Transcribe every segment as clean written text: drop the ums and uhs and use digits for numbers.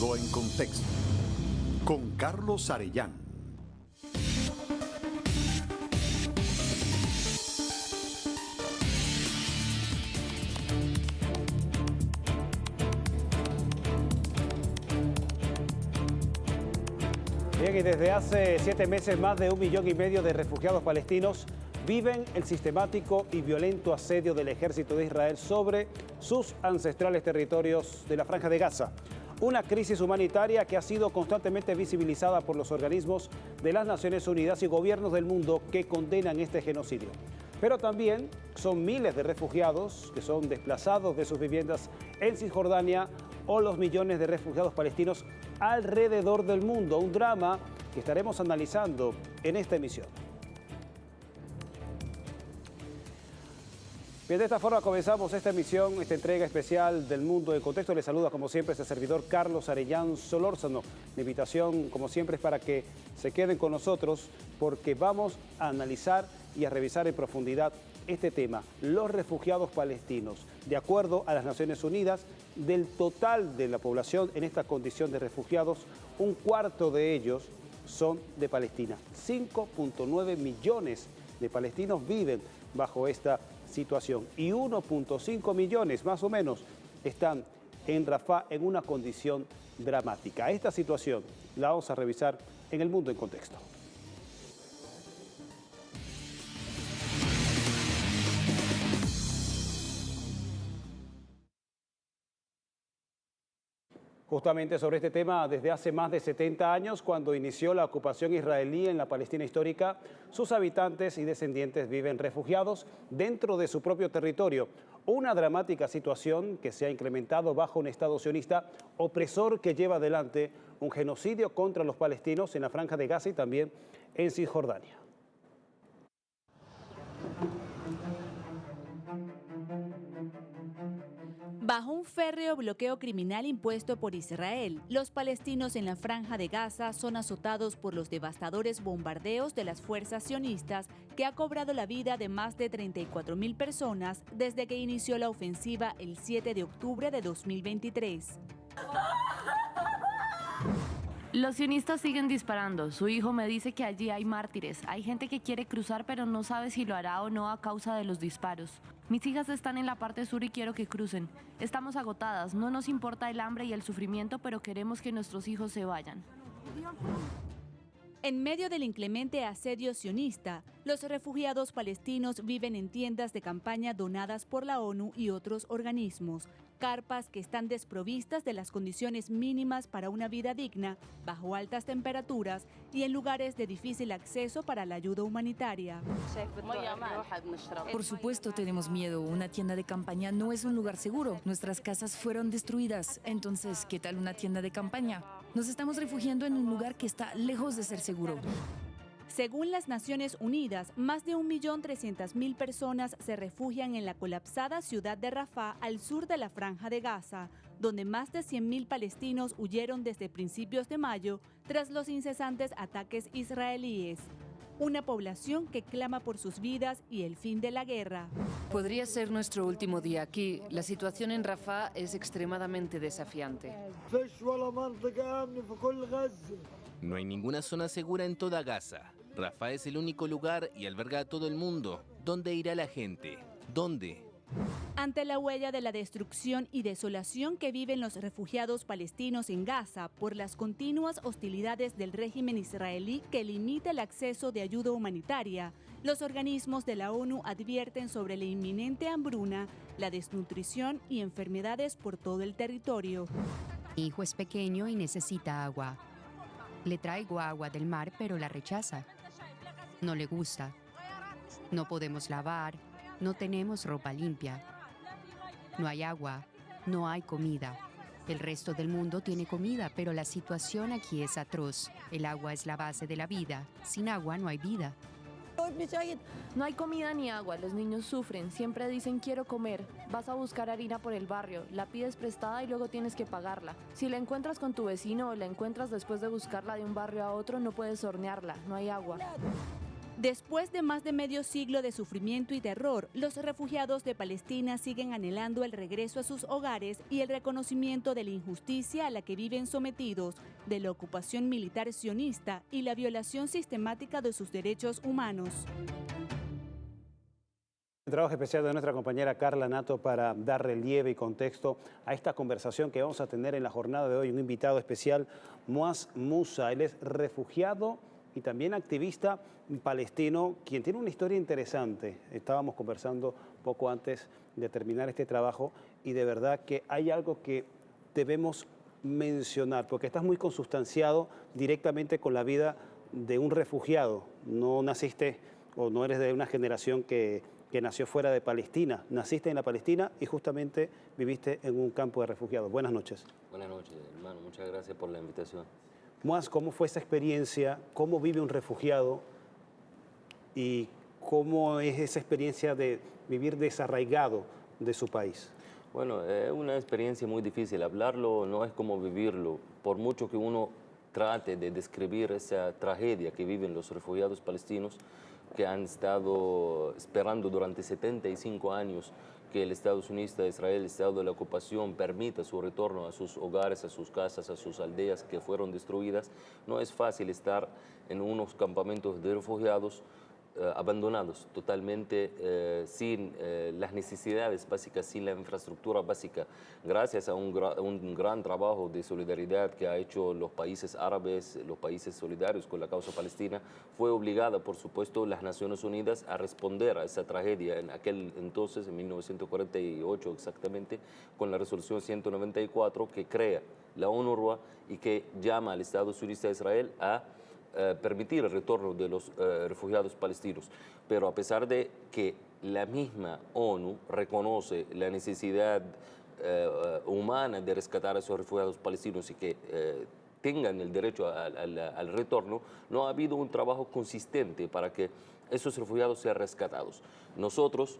Mundo en Contexto, con Carlos Arellán. Bien, y desde hace 7 meses más de 1,5 millones de refugiados palestinos viven el sistemático y violento asedio del ejército de Israel sobre sus ancestrales territorios de la Franja de Gaza. Una crisis humanitaria que ha sido constantemente visibilizada por los organismos de las Naciones Unidas y gobiernos del mundo que condenan este genocidio. Pero también son miles de refugiados que son desplazados de sus viviendas en Cisjordania o los millones de refugiados palestinos alrededor del mundo. Un drama que estaremos analizando en esta emisión. Bien, de esta forma comenzamos esta emisión, esta entrega especial del Mundo en Contexto. Les saluda como siempre este servidor Carlos Arellán Solórzano. La invitación como siempre es para que se queden con nosotros porque vamos a analizar y a revisar en profundidad este tema, los refugiados palestinos. De acuerdo a las Naciones Unidas, del total de la población en esta condición de refugiados, 1/4 de ellos son de Palestina. 5,9 millones de palestinos viven bajo esta situación y 1,5 millones más o menos están en Rafah en una condición dramática. Esta situación la vamos a revisar en el Mundo en Contexto. Justamente sobre este tema, desde hace más de 70 años, cuando inició la ocupación israelí en la Palestina histórica, sus habitantes y descendientes viven refugiados dentro de su propio territorio. Una dramática situación que se ha incrementado bajo un Estado sionista opresor que lleva adelante un genocidio contra los palestinos en la Franja de Gaza y también en Cisjordania. Bajo un férreo bloqueo criminal impuesto por Israel, los palestinos en la Franja de Gaza son azotados por los devastadores bombardeos de las fuerzas sionistas que ha cobrado la vida de más de 34.000 personas desde que inició la ofensiva el 7 de octubre de 2023. Los sionistas siguen disparando. Su hijo me dice que allí hay mártires. Hay gente que quiere cruzar pero no sabe si lo hará o no a causa de los disparos. Mis hijas están en la parte sur y quiero que crucen. Estamos agotadas, no nos importa el hambre y el sufrimiento, pero queremos que nuestros hijos se vayan. En medio del inclemente asedio sionista, los refugiados palestinos viven en tiendas de campaña donadas por la ONU y otros organismos, carpas que están desprovistas de las condiciones mínimas para una vida digna, bajo altas temperaturas y en lugares de difícil acceso para la ayuda humanitaria. Por supuesto tenemos miedo. Una tienda de campaña no es un lugar seguro. Nuestras casas fueron destruidas. Entonces, ¿qué tal una tienda de campaña? Nos estamos refugiando en un lugar que está lejos de ser seguro. Según las Naciones Unidas, más de 1.300.000 personas se refugian en la colapsada ciudad de Rafah al sur de la Franja de Gaza, donde más de 100.000 palestinos huyeron desde principios de mayo tras los incesantes ataques israelíes. Una población que clama por sus vidas y el fin de la guerra. Podría ser nuestro último día aquí. La situación en Rafah es extremadamente desafiante. No hay ninguna zona segura en toda Gaza. Rafah es el único lugar y alberga a todo el mundo. ¿Dónde irá la gente? ¿Dónde? Ante la huella de la destrucción y desolación que viven los refugiados palestinos en Gaza por las continuas hostilidades del régimen israelí que limita el acceso de ayuda humanitaria, los organismos de la ONU advierten sobre la inminente hambruna, la desnutrición y enfermedades por todo el territorio. Mi hijo es pequeño y necesita agua. Le traigo agua del mar, pero la rechaza. No le gusta. No podemos lavar. No tenemos ropa limpia. No hay agua. No hay comida. El resto del mundo tiene comida, pero la situación aquí es atroz. El agua es la base de la vida. Sin agua no hay vida. No hay comida ni agua, los niños sufren, siempre dicen quiero comer. Vas a buscar harina por el barrio, la pides prestada y luego tienes que pagarla. Si la encuentras con tu vecino o la encuentras después de buscarla de un barrio a otro, no puedes hornearla, no hay agua. Después de más de medio siglo de sufrimiento y terror, los refugiados de Palestina siguen anhelando el regreso a sus hogares y el reconocimiento de la injusticia a la que viven sometidos, de la ocupación militar sionista y la violación sistemática de sus derechos humanos. El trabajo especial de nuestra compañera Carla Nato para dar relieve y contexto a esta conversación que vamos a tener en la jornada de hoy. Un invitado especial, Muaz Musa. Él es refugiado y también activista palestino, quien tiene una historia interesante. Estábamos conversando poco antes de terminar este trabajo y de verdad que hay algo que debemos mencionar, porque estás muy consustanciado directamente con la vida de un refugiado. No naciste o no eres de una generación que nació fuera de Palestina. Naciste en la Palestina y justamente viviste en un campo de refugiados. Buenas noches. Buenas noches, hermano. Muchas gracias por la invitación. Muaz, ¿cómo fue esa experiencia? ¿Cómo vive un refugiado? ¿Y cómo es esa experiencia de vivir desarraigado de su país? Bueno, es una experiencia muy difícil. Hablarlo no es como vivirlo. Por mucho que uno trate de describir esa tragedia que viven los refugiados palestinos, que han estado esperando durante 75 años que el Estado sionista de Israel, el Estado de la ocupación, permita su retorno a sus hogares, a sus casas, a sus aldeas que fueron destruidas. No es fácil estar en unos campamentos de refugiados abandonados, totalmente sin las necesidades básicas, sin la infraestructura básica. Gracias a un gran trabajo de solidaridad que ha hecho los países árabes, los países solidarios con la causa palestina, fue obligada, por supuesto, las Naciones Unidas a responder a esa tragedia en aquel entonces, en 1948 exactamente, con la resolución 194 que crea la UNRWA y que llama al Estado sionista de Israel a permitir el retorno de los refugiados palestinos. Pero a pesar de que la misma ONU reconoce la necesidad humana de rescatar a esos refugiados palestinos y que tengan el derecho al retorno, no ha habido un trabajo consistente para que esos refugiados sean rescatados. Nosotros,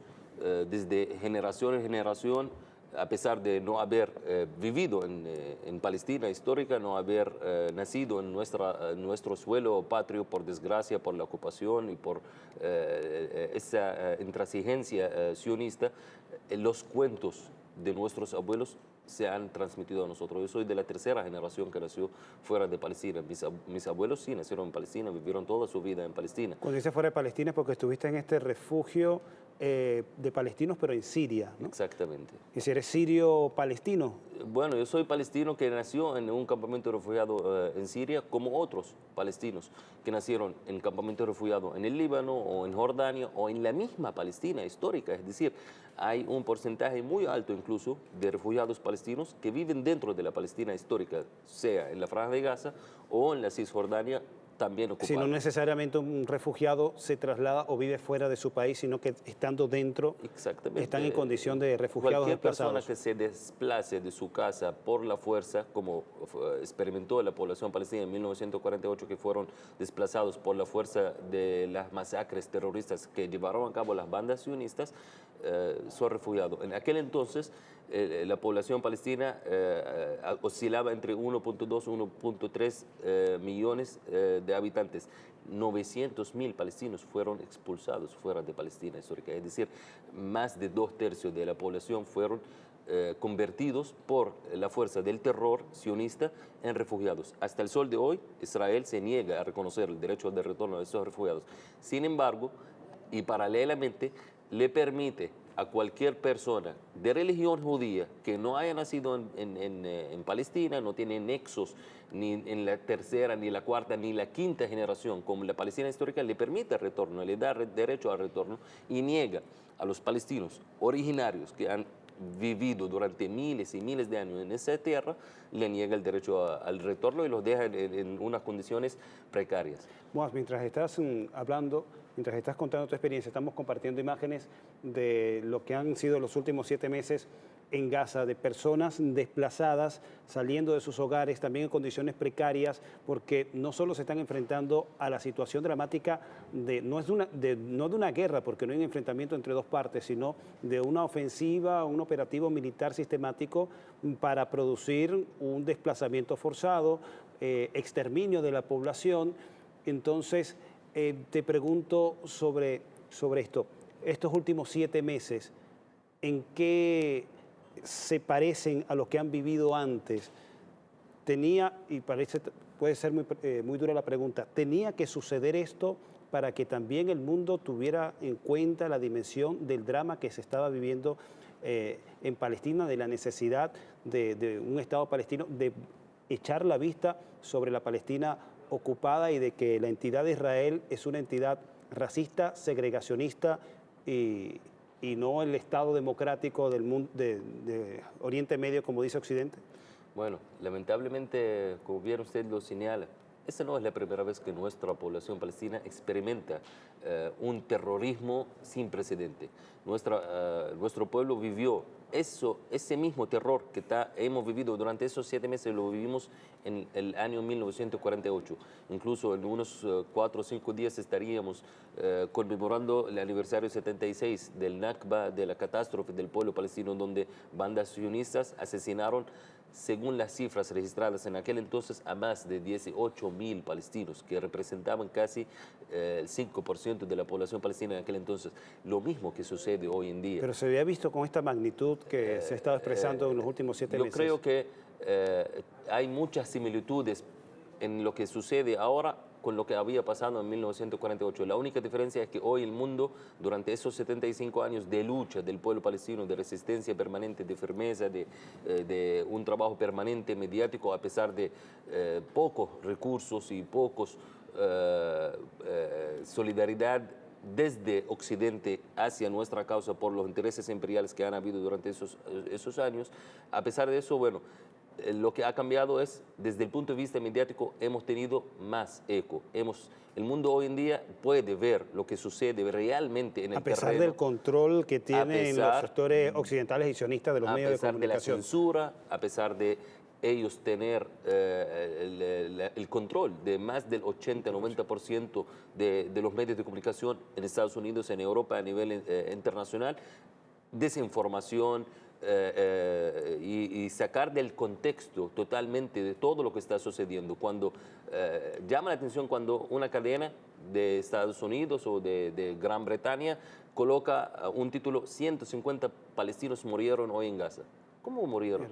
desde generación en generación, a pesar de no haber vivido en Palestina histórica, no haber nacido en nuestro suelo patrio, por desgracia, por la ocupación y por esa intransigencia sionista, los cuentos de nuestros abuelos se han transmitido a nosotros. Yo soy de la tercera generación que nació fuera de Palestina. Mis abuelos sí nacieron en Palestina, vivieron toda su vida en Palestina. Cuando dices fuera de Palestina es porque estuviste en este refugio de palestinos, pero en Siria, ¿no? Exactamente. ¿Y si eres sirio-palestino? Bueno, yo soy palestino que nació en un campamento de refugiados en Siria, como otros palestinos que nacieron en campamento de refugiados en el Líbano o en Jordania o en la misma Palestina histórica. Es decir, hay un porcentaje muy alto incluso de refugiados palestinos que viven dentro de la Palestina histórica, sea en la Franja de Gaza o en la Cisjordania, también ocupada. Si no necesariamente un refugiado se traslada o vive fuera de su país, sino que estando dentro, están en condición de refugiados desplazados. Cualquier persona que se desplace de su casa por la fuerza, como experimentó la población palestina en 1948, que fueron desplazados por la fuerza de las masacres terroristas que llevaron a cabo las bandas sionistas, son refugiados. En aquel entonces, la población palestina oscilaba entre 1.2 y 1.3 millones de habitantes. 900.000 palestinos fueron expulsados fuera de Palestina histórica, es decir, más de 2/3 de la población fueron convertidos por la fuerza del terror sionista en refugiados. Hasta el sol de hoy, Israel se niega a reconocer el derecho de retorno de esos refugiados. Sin embargo, y paralelamente, le permite a cualquier persona de religión judía que no haya nacido en Palestina, no tiene nexos ni en la tercera, ni la cuarta, ni la quinta generación, como la Palestina histórica, le permite el retorno, le da derecho al retorno y niega a los palestinos originarios que han vivido durante miles y miles de años en esa tierra, le niega el derecho al retorno y los deja en unas condiciones precarias. Muaz, mientras estás hablando, mientras estás contando tu experiencia, estamos compartiendo imágenes de lo que han sido los últimos 7 meses en Gaza, de personas desplazadas, saliendo de sus hogares, también en condiciones precarias, porque no solo se están enfrentando a la situación dramática no de una guerra, porque no hay un enfrentamiento entre dos partes, sino de una ofensiva, un operativo militar sistemático para producir un desplazamiento forzado, exterminio de la población. Entonces, Te pregunto sobre esto. Estos últimos 7 meses, ¿en qué se parecen a lo que han vivido antes? Puede ser muy dura la pregunta, ¿tenía que suceder esto para que también el mundo tuviera en cuenta la dimensión del drama que se estaba viviendo en Palestina, de la necesidad de un Estado palestino, de echar la vista sobre la Palestina ocupada y de que la entidad de Israel es una entidad racista, segregacionista y no el Estado democrático del mundo, de Oriente Medio, como dice Occidente? Bueno, lamentablemente, como bien usted lo señala, esta no es la primera vez que nuestra población palestina experimenta un terrorismo sin precedente. Nuestro pueblo vivió ese mismo terror que hemos vivido durante esos 7 meses, lo vivimos en el año 1948. Incluso en unos 4 o 5 días estaríamos conmemorando el aniversario 76 del Nakba, de la catástrofe del pueblo palestino, donde bandas sionistas asesinaron, según las cifras registradas en aquel entonces, a más de 18.000 palestinos, que representaban casi el 5% de la población palestina en aquel entonces. Lo mismo que sucede hoy en día. Pero se había visto con esta magnitud que se ha estado expresando en los últimos 7 meses. Yo creo que hay muchas similitudes en lo que sucede ahora con lo que había pasado en 1948. La única diferencia es que hoy el mundo, durante esos 75 años de lucha del pueblo palestino, de resistencia permanente, de firmeza, de un trabajo permanente mediático, a pesar de pocos recursos y pocos solidaridad desde Occidente hacia nuestra causa por los intereses imperiales que han habido durante esos años, a pesar de eso, bueno, lo que ha cambiado es, desde el punto de vista mediático, hemos tenido más eco. El mundo hoy en día puede ver lo que sucede realmente en el terreno. A pesar del control que tienen los sectores occidentales y sionistas de los medios de comunicación. A pesar de la censura, a pesar de ellos tener el control de más del 80-90% de los medios de comunicación en Estados Unidos, en Europa, a nivel internacional, desinformación, y sacar del contexto totalmente de todo lo que está sucediendo. Cuando llama la atención cuando una cadena de Estados Unidos o de Gran Bretaña coloca un título: 150 palestinos murieron hoy en Gaza. ¿Cómo murieron?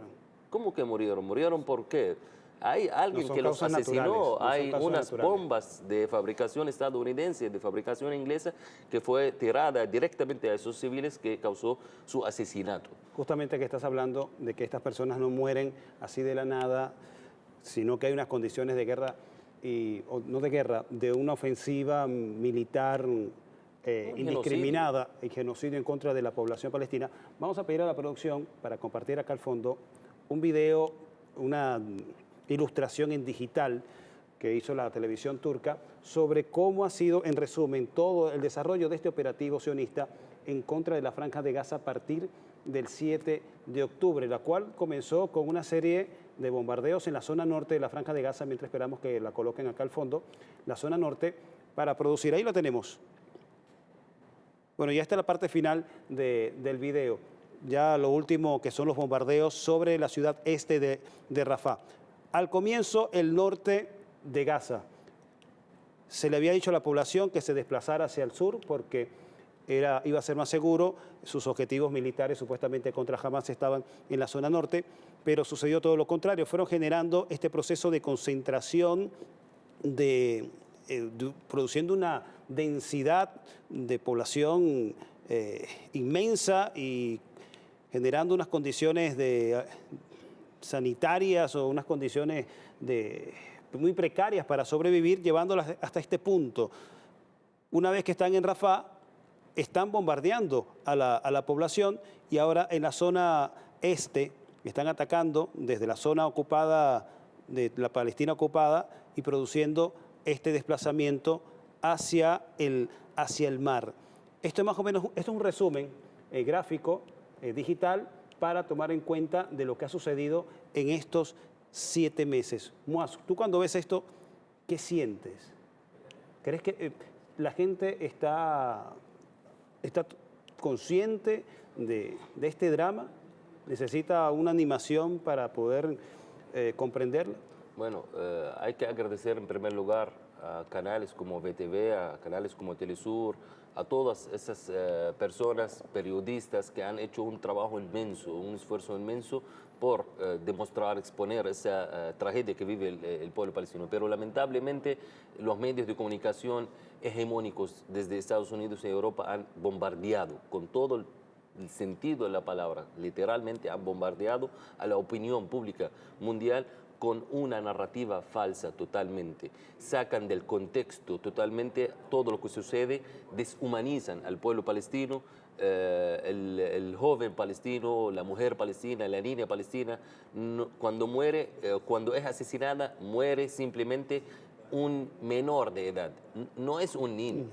¿Cómo que murieron? ¿Murieron por qué? Hay alguien que los asesinó, hay unas bombas de fabricación estadounidense, de fabricación inglesa, que fue tirada directamente a esos civiles, que causó su asesinato. Justamente que estás hablando de que estas personas no mueren así de la nada, sino que hay unas condiciones de guerra, no de guerra, de una ofensiva militar indiscriminada y genocidio en contra de la población palestina. Vamos a pedir a la producción, para compartir acá al fondo, un video, una ilustración en digital que hizo la televisión turca sobre cómo ha sido, en resumen, todo el desarrollo de este operativo sionista en contra de la Franja de Gaza a partir del 7 de octubre, la cual comenzó con una serie de bombardeos en la zona norte de la Franja de Gaza, mientras esperamos que la coloquen acá al fondo, la zona norte, para producir. Ahí lo tenemos. Bueno, ya está la parte final del video. Ya lo último, que son los bombardeos sobre la ciudad este de Rafah. Al comienzo, el norte de Gaza. Se le había dicho a la población que se desplazara hacia el sur porque iba a ser más seguro. Sus objetivos militares supuestamente contra Hamas estaban en la zona norte, pero sucedió todo lo contrario. Fueron generando este proceso de concentración, produciendo una densidad de población inmensa y generando unas condiciones sanitarias o unas condiciones muy precarias para sobrevivir, llevándolas hasta este punto. Una vez que están en Rafah, están bombardeando a la población, y ahora en la zona este están atacando desde la zona ocupada, de la Palestina ocupada, y produciendo este desplazamiento hacia el mar. Esto es más o menos es un resumen gráfico, digital, para tomar en cuenta de lo que ha sucedido en estos 7 meses. Muaz, tú cuando ves esto, ¿qué sientes? ¿Crees que la gente está consciente de este drama? ¿Necesita una animación para poder comprenderlo? Bueno, hay que agradecer en primer lugar a canales como VTV, a canales como Telesur, a todas esas personas, periodistas que han hecho un trabajo inmenso, un esfuerzo inmenso por demostrar, exponer esa tragedia que vive el pueblo palestino. Pero lamentablemente los medios de comunicación hegemónicos desde Estados Unidos y Europa han bombardeado con todo el sentido de la palabra, literalmente han bombardeado a la opinión pública mundial con una narrativa falsa totalmente. Sacan del contexto totalmente todo lo que sucede, deshumanizan al pueblo palestino, el joven palestino, la mujer palestina, la niña palestina. Cuando muere, cuando es asesinada, muere simplemente un menor de edad, no es un niño.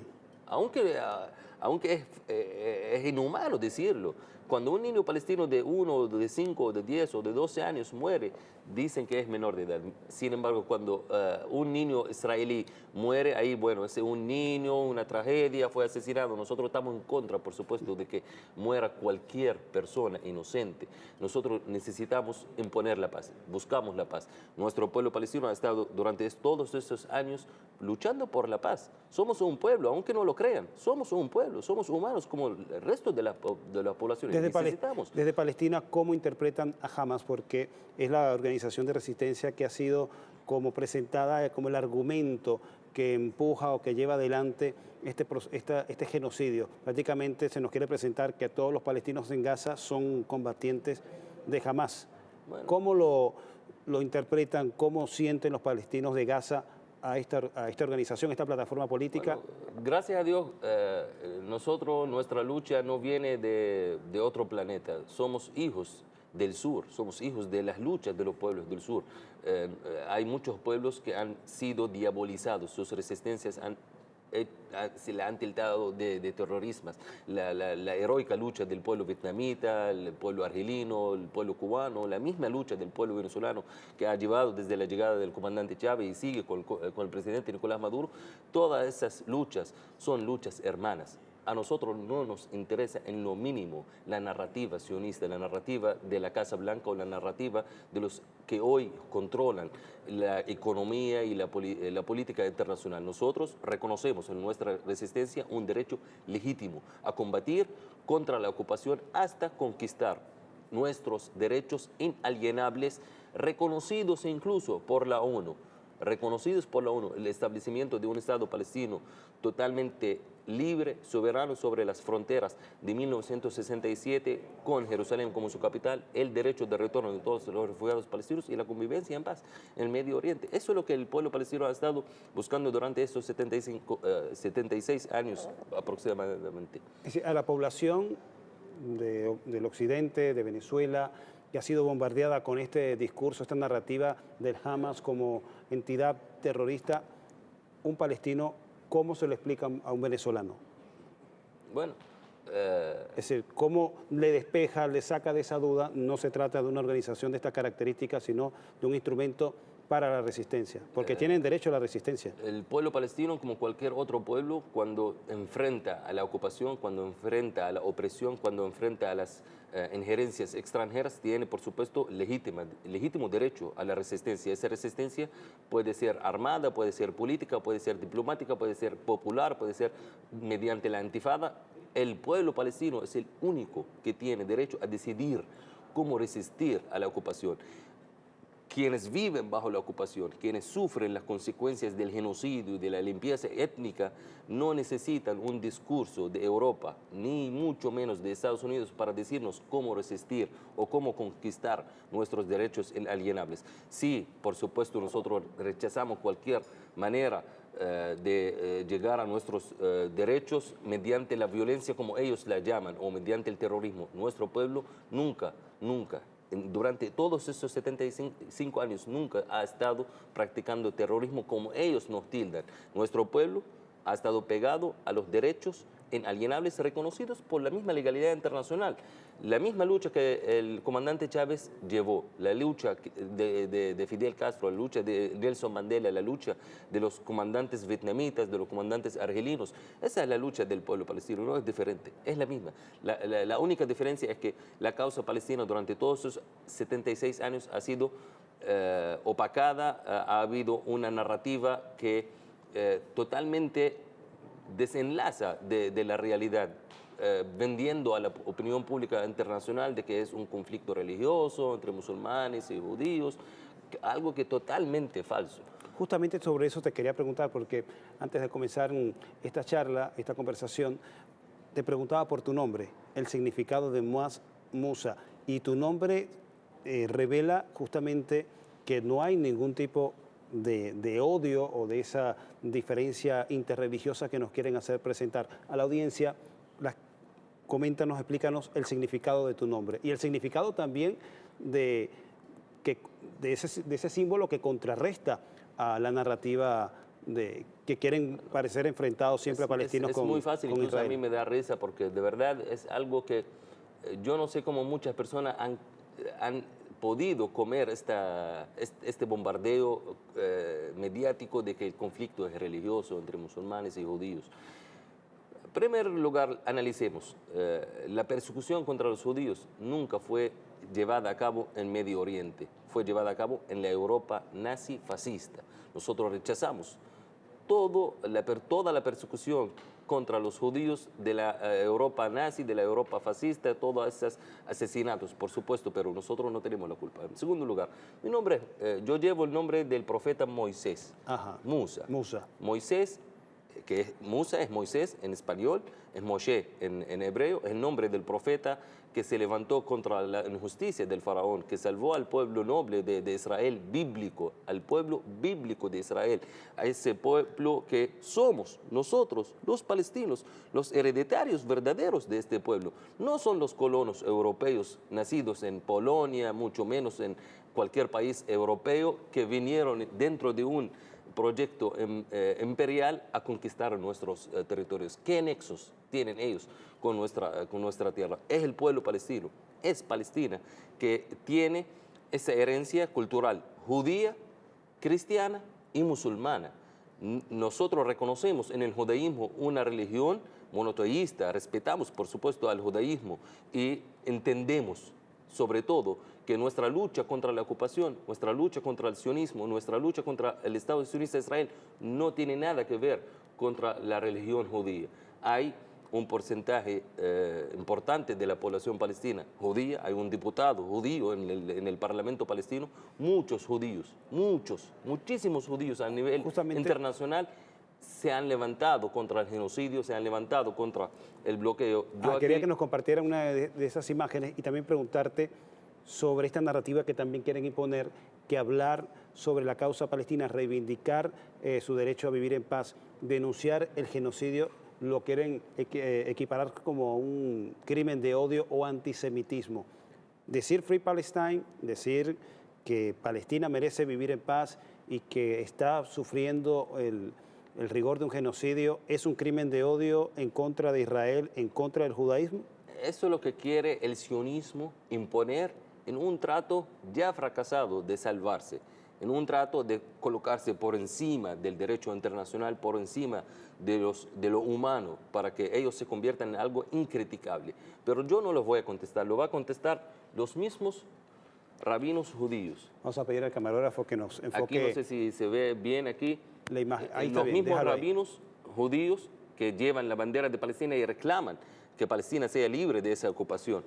Aunque es inhumano decirlo, cuando un niño palestino de 1, de 5, de 10 o de 12 años muere, dicen que es menor de edad. Sin embargo, cuando un niño israelí muere, ahí, bueno, es un niño, una tragedia, fue asesinado. Nosotros estamos en contra, por supuesto, de que muera cualquier persona inocente. Nosotros necesitamos imponer la paz, buscamos la paz. Nuestro pueblo palestino ha estado durante todos estos años luchando por la paz. Somos un pueblo, aunque no lo crean, somos un pueblo, somos humanos como el resto de la población. Desde Palestina, ¿cómo interpretan a Hamas? Porque es la organización de resistencia que ha sido como presentada como el argumento que empuja o que lleva adelante este genocidio. Prácticamente se nos quiere presentar que todos los palestinos en Gaza son combatientes de Hamas. Bueno. ¿Cómo lo interpretan, cómo sienten los palestinos de Gaza a esta organización, a esta plataforma política? Bueno, gracias a Dios, nuestra lucha no viene de otro planeta. Somos hijos del sur, somos hijos de las luchas de los pueblos del sur. Hay muchos pueblos que han sido diabolizados, sus resistencias se le han tiltado de terrorismo. La heroica lucha del pueblo vietnamita, el pueblo argelino, el pueblo cubano, la misma lucha del pueblo venezolano que ha llevado desde la llegada del comandante Chávez y sigue con el presidente Nicolás Maduro, todas esas luchas son luchas hermanas. A nosotros no nos interesa en lo mínimo la narrativa sionista, la narrativa de la Casa Blanca o la narrativa de los que hoy controlan la economía y la política internacional. Nosotros reconocemos en nuestra resistencia un derecho legítimo a combatir contra la ocupación hasta conquistar nuestros derechos inalienables, reconocidos incluso por la ONU. Reconocidos por la ONU, el establecimiento de un Estado palestino totalmente libre, soberano sobre las fronteras de 1967, con Jerusalén como su capital, el derecho de retorno de todos los refugiados palestinos y la convivencia en paz en el Medio Oriente. Eso es lo que el pueblo palestino ha estado buscando durante estos 76 años aproximadamente. A la población del occidente, de Venezuela, que ha sido bombardeada con este discurso, esta narrativa del Hamas como entidad terrorista, un palestino, ¿cómo se lo explica a un venezolano? Bueno, es decir, ¿cómo le despeja, le saca de esa duda? No se trata de una organización de estas características, sino de un instrumento para la resistencia, porque tienen derecho a la resistencia. El pueblo palestino, como cualquier otro pueblo, cuando enfrenta a la ocupación, cuando enfrenta a la opresión, cuando enfrenta a las injerencias extranjeras, tiene, por supuesto, legítimo derecho a la resistencia. Esa resistencia puede ser armada, puede ser política, puede ser diplomática, puede ser popular, puede ser mediante la intifada. El pueblo palestino es el único que tiene derecho a decidir cómo resistir a la ocupación. Quienes viven bajo la ocupación, quienes sufren las consecuencias del genocidio y de la limpieza étnica, no necesitan un discurso de Europa, ni mucho menos de Estados Unidos, para decirnos cómo resistir o cómo conquistar nuestros derechos inalienables. Sí, por supuesto, nosotros rechazamos cualquier manera de llegar a nuestros derechos mediante la violencia, como ellos la llaman, o mediante el terrorismo. Nuestro pueblo nunca durante todos estos 75 años nunca ha estado practicando terrorismo como ellos nos tildan. Nuestro pueblo ha estado pegado a los derechos inalienables reconocidos por la misma legalidad internacional. La misma lucha que el comandante Chávez llevó, la lucha de Fidel Castro, la lucha de Nelson Mandela, la lucha de los comandantes vietnamitas, de los comandantes argelinos, esa es la lucha del pueblo palestino, no es diferente, es la misma. La única diferencia es que la causa palestina durante todos esos 76 años ha sido opacada, ha habido una narrativa que totalmente desenlaza de la realidad, vendiendo a la opinión pública internacional de que es un conflicto religioso entre musulmanes y judíos, algo que totalmente falso. Justamente sobre eso te quería preguntar, porque antes de comenzar esta charla, esta conversación, te preguntaba por tu nombre, el significado de Muaz Musa, y tu nombre revela justamente que no hay ningún tipo de odio o de esa diferencia interreligiosa que nos quieren hacer presentar a la audiencia. Coméntanos, explícanos el significado de tu nombre y el significado también de ese símbolo que contrarresta a la narrativa que quieren parecer enfrentados siempre a palestinos con Israel. Es muy fácil, incluso a mí me da risa porque de verdad es algo que yo no sé cómo muchas personas han podido comer este bombardeo mediático de que el conflicto es religioso entre musulmanes y judíos. En primer lugar, analicemos. La persecución contra los judíos nunca fue llevada a cabo en Medio Oriente, fue llevada a cabo en la Europa nazi fascista. Nosotros rechazamos toda la persecución contra los judíos de la Europa nazi, de la Europa fascista, todos esos asesinatos, por supuesto, pero nosotros no tenemos la culpa. En segundo lugar, mi nombre, yo llevo el nombre del profeta Moisés, Musa. Moisés, Musa es Moisés en español, es Moshe en hebreo, es el nombre del profeta que se levantó contra la injusticia del faraón, que salvó al pueblo noble de Israel bíblico, al pueblo bíblico de Israel, a ese pueblo que somos nosotros, los palestinos, los hereditarios verdaderos de este pueblo. No son los colonos europeos nacidos en Polonia, mucho menos en cualquier país europeo, que vinieron dentro de un proyecto imperial a conquistar nuestros territorios. ¿Qué nexos tienen ellos con nuestra tierra? Es el pueblo palestino, es Palestina, que tiene esa herencia cultural judía, cristiana y musulmana. Nosotros reconocemos en el judaísmo una religión monoteísta, respetamos por supuesto al judaísmo y entendemos sobre todo que nuestra lucha contra la ocupación, nuestra lucha contra el sionismo, nuestra lucha contra el Estado sionista de Israel no tiene nada que ver contra la religión judía. Hay un porcentaje importante de la población palestina judía, hay un diputado judío en el Parlamento palestino, muchos judíos, muchísimos judíos a nivel internacional se han levantado contra el genocidio, se han levantado contra el bloqueo. Quería que nos compartiera una de esas imágenes y también preguntarte sobre esta narrativa que también quieren imponer, que hablar sobre la causa palestina, reivindicar su derecho a vivir en paz, denunciar el genocidio, lo quieren equiparar como un crimen de odio o antisemitismo. Decir Free Palestine, decir que Palestina merece vivir en paz y que está sufriendo el rigor de un genocidio, ¿es un crimen de odio en contra de Israel, en contra del judaísmo? Eso es lo que quiere el sionismo imponer en un trato ya fracasado de salvarse, en un trato de colocarse por encima del derecho internacional, por encima de lo humano, para que ellos se conviertan en algo incriticable. Pero yo no los voy a contestar, lo va a contestar los mismos rabinos judíos. Vamos a pedir al camarógrafo que nos enfoque. Aquí no sé si se ve bien aquí. La imagen. Ahí está los bien, mismos rabinos judíos que llevan la bandera de Palestina y reclaman que Palestina sea libre de esa ocupación.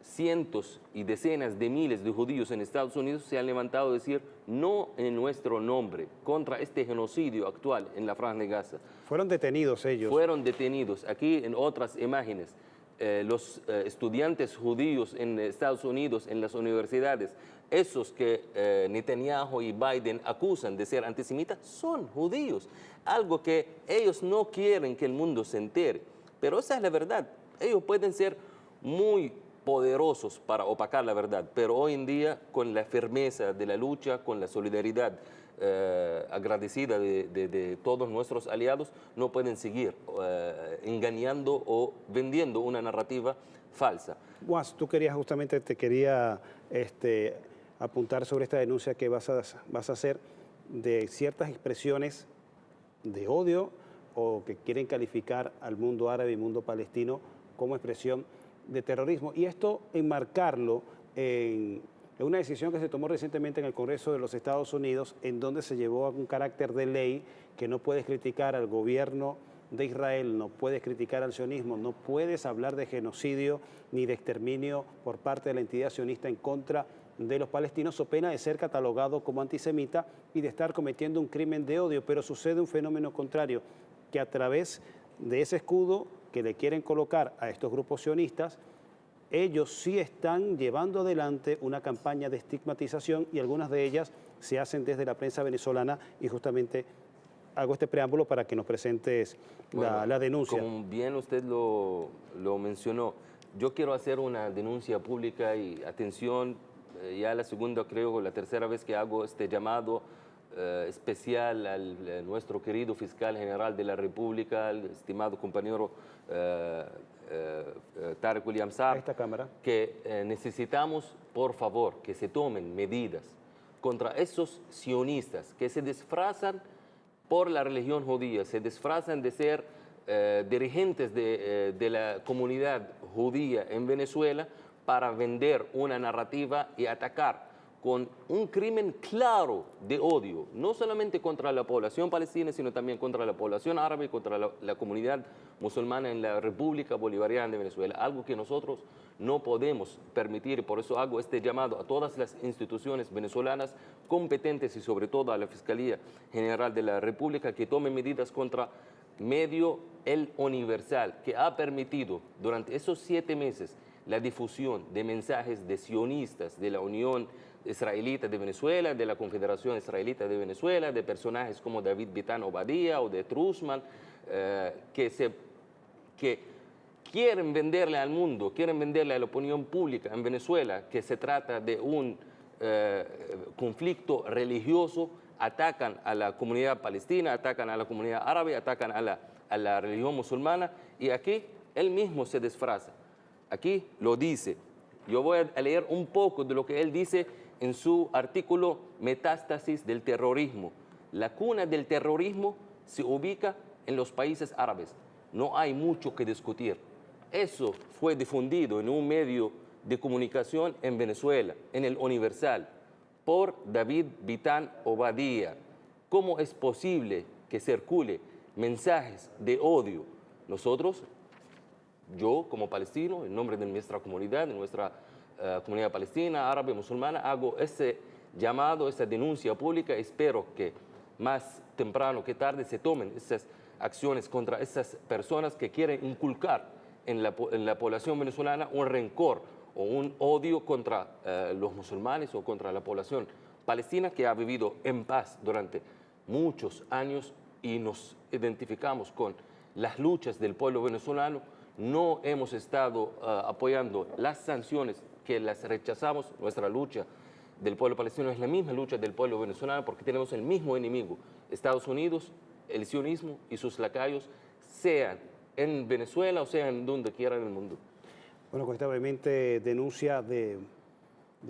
Cientos y decenas de miles de judíos en Estados Unidos se han levantado a decir no en nuestro nombre contra este genocidio actual en la Franja de Gaza. Fueron detenidos ellos. Fueron detenidos. Aquí en otras imágenes, los estudiantes judíos en Estados Unidos, en las universidades, esos que Netanyahu y Biden acusan de ser antisemitas, son judíos. Algo que ellos no quieren que el mundo se entere. Pero esa es la verdad. Ellos pueden ser muy poderosos para opacar la verdad, pero hoy en día, con la firmeza de la lucha, con la solidaridad agradecida de todos nuestros aliados, no pueden seguir engañando o vendiendo una narrativa falsa. Muaz, tú querías justamente, te quería apuntar sobre esta denuncia que vas a hacer de ciertas expresiones de odio o que quieren calificar al mundo árabe y mundo palestino como expresión de terrorismo. Y esto enmarcarlo en Es una decisión que se tomó recientemente en el Congreso de los Estados Unidos, en donde se llevó a un carácter de ley que no puedes criticar al gobierno de Israel, no puedes criticar al sionismo, no puedes hablar de genocidio ni de exterminio por parte de la entidad sionista en contra de los palestinos, o pena de ser catalogado como antisemita y de estar cometiendo un crimen de odio. Pero sucede un fenómeno contrario, que a través de ese escudo que le quieren colocar a estos grupos sionistas, ellos sí están llevando adelante una campaña de estigmatización, y algunas de ellas se hacen desde la prensa venezolana, y justamente hago este preámbulo para que nos presentes la denuncia. Como bien usted lo mencionó, yo quiero hacer una denuncia pública y atención, ya la segunda, creo, la tercera vez que hago este llamado especial al nuestro querido fiscal general de la República, el estimado compañero Tarek William Saab, esta cámara, que necesitamos, por favor, que se tomen medidas contra esos sionistas que se disfrazan por la religión judía, se disfrazan de ser dirigentes de la comunidad judía en Venezuela para vender una narrativa y atacar con un crimen claro de odio, no solamente contra la población palestina, sino también contra la población árabe y contra la comunidad musulmana en la República Bolivariana de Venezuela, algo que nosotros no podemos permitir, y por eso hago este llamado a todas las instituciones venezolanas competentes y sobre todo a la Fiscalía General de la República, que tomen medidas contra medio El Universal, que ha permitido durante esos 7 meses la difusión de mensajes de sionistas de la Unión Israelita de Venezuela, de la Confederación Israelita de Venezuela, de personajes como David Bitán Obadía o de Trusman, que quieren venderle al mundo, quieren venderle a la opinión pública en Venezuela que se trata de un conflicto religioso, atacan a la comunidad palestina, atacan a la comunidad árabe, atacan a la religión musulmana, y aquí él mismo se disfraza. Aquí lo dice. Yo voy a leer un poco de lo que él dice en su artículo Metástasis del terrorismo. La cuna del terrorismo se ubica en los países árabes. No hay mucho que discutir. Eso fue difundido en un medio de comunicación en Venezuela, en El Universal, por David Bitán Obadía. ¿Cómo es posible que circule mensajes de odio? Nosotros, yo como palestino, en nombre de nuestra comunidad, de nuestra comunidad palestina, árabe, musulmana, hago ese llamado, esa denuncia pública. Espero que más temprano que tarde se tomen esas acciones contra esas personas que quieren inculcar en la población venezolana un rencor o un odio contra los musulmanes o contra la población palestina, que ha vivido en paz durante muchos años, y nos identificamos con las luchas del pueblo venezolano. No hemos estado apoyando las sanciones, que las rechazamos. Nuestra lucha del pueblo palestino es la misma lucha del pueblo venezolano, porque tenemos el mismo enemigo: Estados Unidos, el sionismo y sus lacayos, sean en Venezuela o sean en donde quiera en el mundo. Bueno, con esta brevemente denuncia de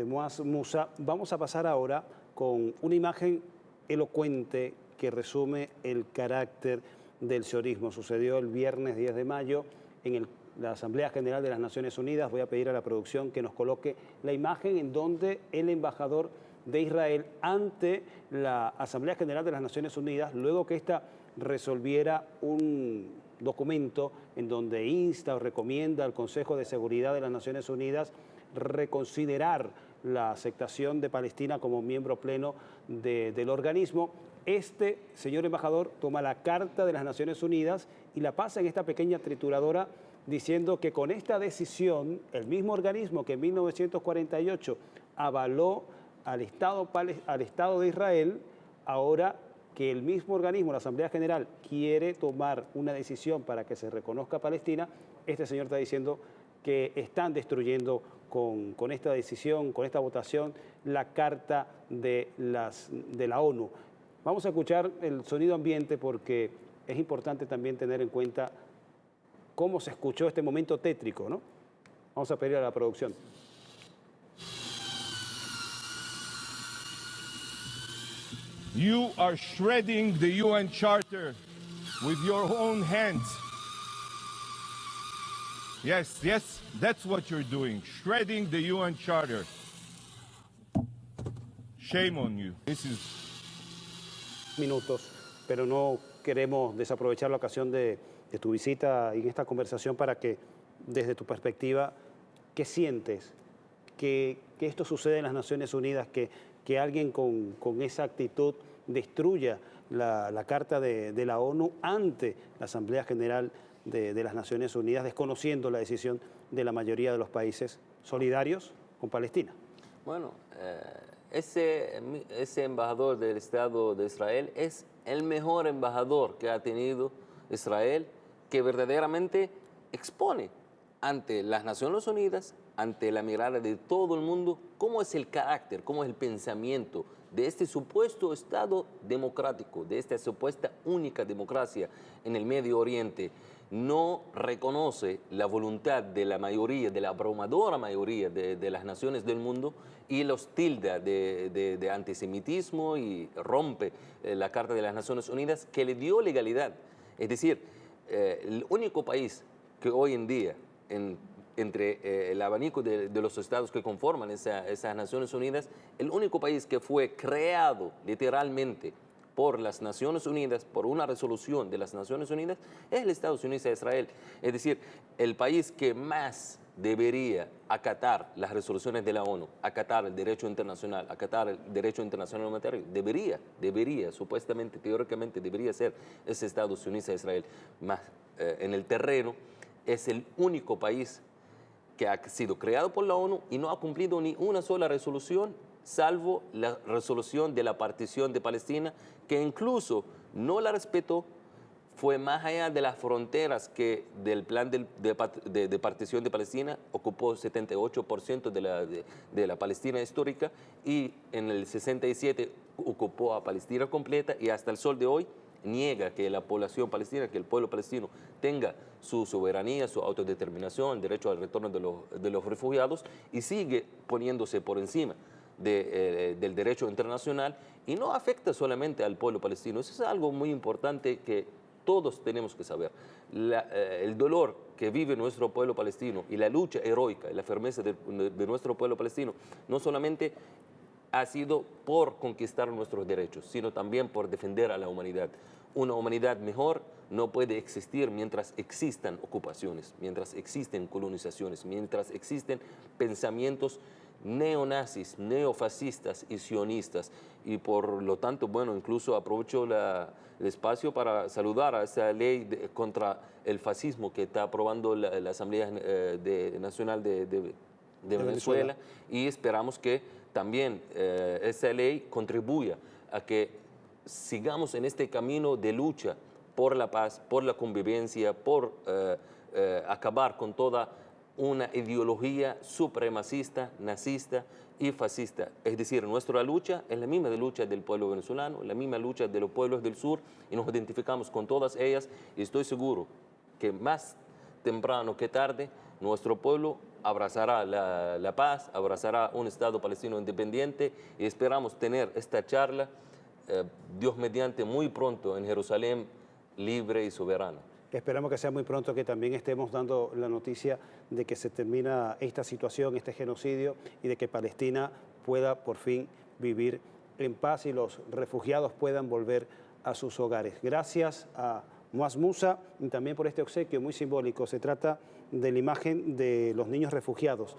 Muaz Musa, vamos a pasar ahora con una imagen elocuente que resume el carácter del sionismo. Sucedió el viernes 10 de mayo en la Asamblea General de las Naciones Unidas. Voy a pedir a la producción que nos coloque la imagen en donde el embajador de Israel ante la Asamblea General de las Naciones Unidas, luego que ésta resolviera un documento en donde insta o recomienda al Consejo de Seguridad de las Naciones Unidas reconsiderar la aceptación de Palestina como miembro pleno del organismo. Este señor embajador toma la Carta de las Naciones Unidas y la pasa en esta pequeña trituradora, diciendo que con esta decisión, el mismo organismo que en 1948 avaló al Estado de Israel, ahora que el mismo organismo, la Asamblea General, quiere tomar una decisión para que se reconozca a Palestina, este señor está diciendo que están destruyendo con esta decisión, con esta votación, la Carta de la ONU. Vamos a escuchar el sonido ambiente, porque es importante también tener en cuenta cómo se escuchó este momento tétrico, ¿no? Vamos a pedir a la producción. You are shredding the UN Charter with your own hands. Yes, that's what you're doing, shredding the UN Charter. Shame on you. This is minutos, pero no queremos desaprovechar la ocasión de tu visita en esta conversación para que, desde tu perspectiva, ¿qué sientes? Que esto sucede en las Naciones Unidas, que alguien con esa actitud destruya la Carta de la ONU ante la Asamblea General de las Naciones Unidas, desconociendo la decisión de la mayoría de los países solidarios con Palestina. Bueno, ese embajador del Estado de Israel es el mejor embajador que ha tenido Israel, que verdaderamente expone ante las Naciones Unidas, ante la mirada de todo el mundo, cómo es el carácter, cómo es el pensamiento de este supuesto Estado democrático, de esta supuesta única democracia en el Medio Oriente. No reconoce la voluntad de la mayoría, de la abrumadora mayoría de las naciones del mundo, y los tilda de antisemitismo y rompe la Carta de las Naciones Unidas, que le dio legalidad. Es decir, el único país que hoy en día, entre el abanico de los estados que conforman esas Naciones Unidas, el único país que fue creado literalmente por las Naciones Unidas, por una resolución de las Naciones Unidas, es el Estados Unidos de Israel. Es decir, el país que más debería acatar las resoluciones de la ONU, acatar el derecho internacional, acatar el derecho internacional humanitario, debería, supuestamente, teóricamente, debería ser ese Estados Unidos de Israel. Más en el terreno, es el único país que ha sido creado por la ONU y no ha cumplido ni una sola resolución, salvo la resolución de la partición de Palestina, que incluso no la respetó, fue más allá de las fronteras que del plan de partición de Palestina, ocupó 78% de la Palestina histórica, y en el 67 ocupó a Palestina completa, y hasta el sol de hoy niega que la población palestina, que el pueblo palestino tenga su soberanía, su autodeterminación, el derecho al retorno de los refugiados, y sigue poniéndose por encima del derecho internacional, y no afecta solamente al pueblo palestino. Eso es algo muy importante que todos tenemos que saber. El dolor que vive nuestro pueblo palestino y la lucha heroica y la firmeza de nuestro pueblo palestino no solamente ha sido por conquistar nuestros derechos, sino también por defender a la humanidad. Una humanidad mejor no puede existir mientras existan ocupaciones, mientras existen colonizaciones, mientras existen pensamientos neonazis, neofascistas y sionistas. Y por lo tanto, bueno, incluso aprovecho el espacio para saludar a esa ley contra el fascismo que está aprobando la Asamblea Nacional de Venezuela, y esperamos que también esa ley contribuya a que sigamos en este camino de lucha por la paz, por la convivencia, por acabar con toda una ideología supremacista, nazista y fascista. Es decir, nuestra lucha es la misma lucha del pueblo venezolano, la misma lucha de los pueblos del sur, y nos identificamos con todas ellas, y estoy seguro que más temprano que tarde nuestro pueblo abrazará la paz, abrazará un Estado palestino independiente, y esperamos tener esta charla, Dios mediante, muy pronto en Jerusalén, libre y soberana. Esperamos que sea muy pronto, que también estemos dando la noticia de que se termina esta situación, este genocidio, y de que Palestina pueda por fin vivir en paz y los refugiados puedan volver a sus hogares. Gracias a Muaz Musa y también por este obsequio muy simbólico. Se trata de la imagen de los niños refugiados,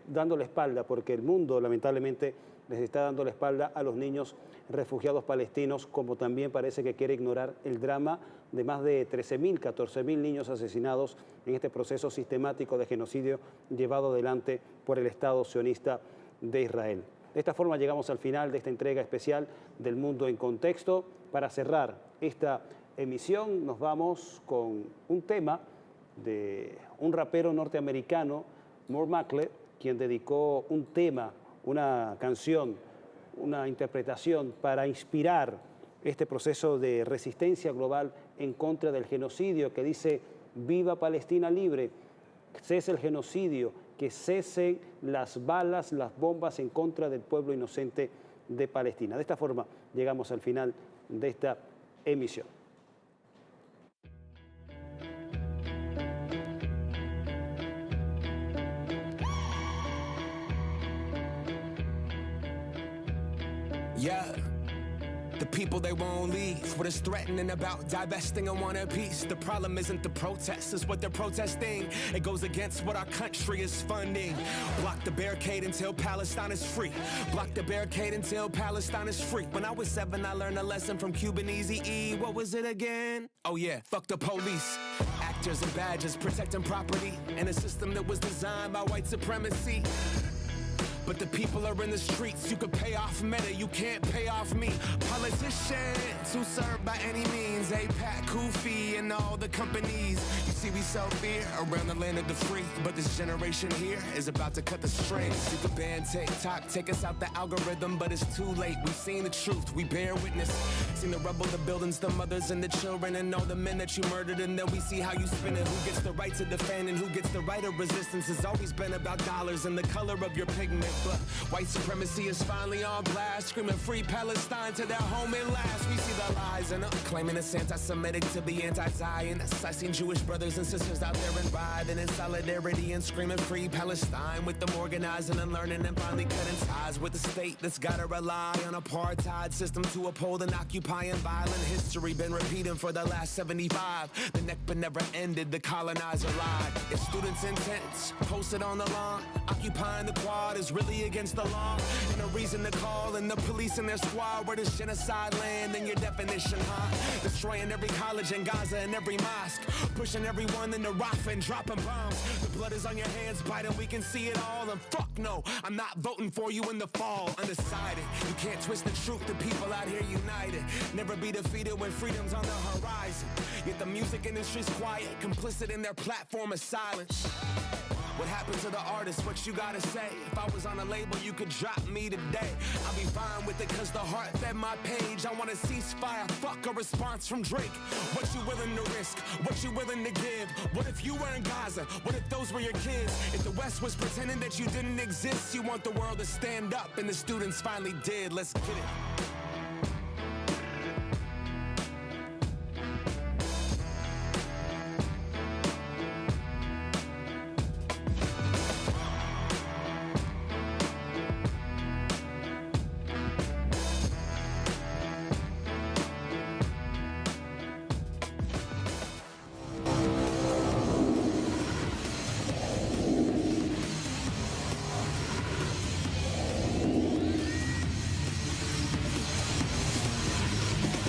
dando la espalda, porque el mundo lamentablemente les está dando la espalda a los niños refugiados palestinos, como también parece que quiere ignorar el drama de más de 13.000, 14.000 niños asesinados en este proceso sistemático de genocidio llevado adelante por el Estado sionista de Israel. De esta forma llegamos al final de esta entrega especial del Mundo en Contexto. Para cerrar esta emisión nos vamos con un tema de un rapero norteamericano, Moore Mackley, quien dedicó un tema, una canción, una interpretación para inspirar este proceso de resistencia global en contra del genocidio, que dice: viva Palestina libre, cese el genocidio, que cesen las balas, las bombas en contra del pueblo inocente de Palestina. De esta forma llegamos al final de esta emisión. Yeah. The people, they won't leave. What is threatening about divesting and want a piece? The problem isn't the protests, it's what they're protesting. It goes against what our country is funding. Block the barricade until Palestine is free. Block the barricade until Palestine is free. When I was 7, I learned a lesson from Cuban Eazy-E. What was it again? Oh yeah, fuck the police. Actors and badges protecting property in a system that was designed by white supremacy. But the people are in the streets. You could pay off Meta, you can't pay off me. Politicians who serve by any means. APAC, Kufi, and all the companies. You see, we sell fear around the land of the free. But this generation here is about to cut the strings. You could ban TikTok, take us out the algorithm, but it's too late. We've seen the truth, we bear witness. Seen the rubble, the buildings, the mothers and the children, and all the men that you murdered. And then we see how you spin it. Who gets the right to defend and who gets the right of resistance. It's always been about dollars and the color of your pigment. But white supremacy is finally on blast, screaming free Palestine to their home at last. We see the lies and claiming it's anti-Semitic to be anti-Zionist. I seen Jewish brothers and sisters out there and writhing in solidarity and screaming free Palestine, with them organizing and learning and finally cutting ties with the state that's gotta rely on apartheid system to uphold an occupying violent history. Been repeating for the last 75. The Nakba never ended, the colonizer lied. If students' intents posted on the lawn, occupying the quad is really against the law, and a reason to call in the police and their squad. Where does genocide land in your definition, huh? Destroying every college in Gaza and every mosque, pushing everyone into Rafah and dropping bombs. The blood is on your hands, Biden, we can see it all. And fuck no, I'm not voting for you in the fall. Undecided, you can't twist the truth, the people out here united. Never be defeated when freedom's on the horizon. Yet the music industry's quiet, complicit in their platform of silence. What happened to the artist? What you gotta say? If I was on a label, you could drop me today. I'll be fine with it, cause the heart fed my page. I want a ceasefire, fuck a response from Drake. What you willing to risk? What you willing to give? What if you were in Gaza? What if those were your kids? If the West was pretending that you didn't exist, you want the world to stand up, and the students finally did. Let's get it.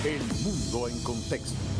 El mundo en contexto.